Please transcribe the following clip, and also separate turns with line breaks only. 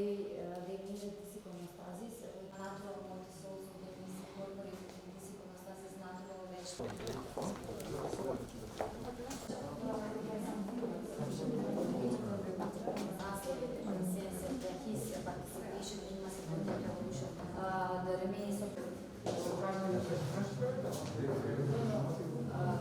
they needed this iconostasis. Natural multi-souls within this incorporated in this iconostasis natural in the sense that his participation in Macedonian Revolution, the remains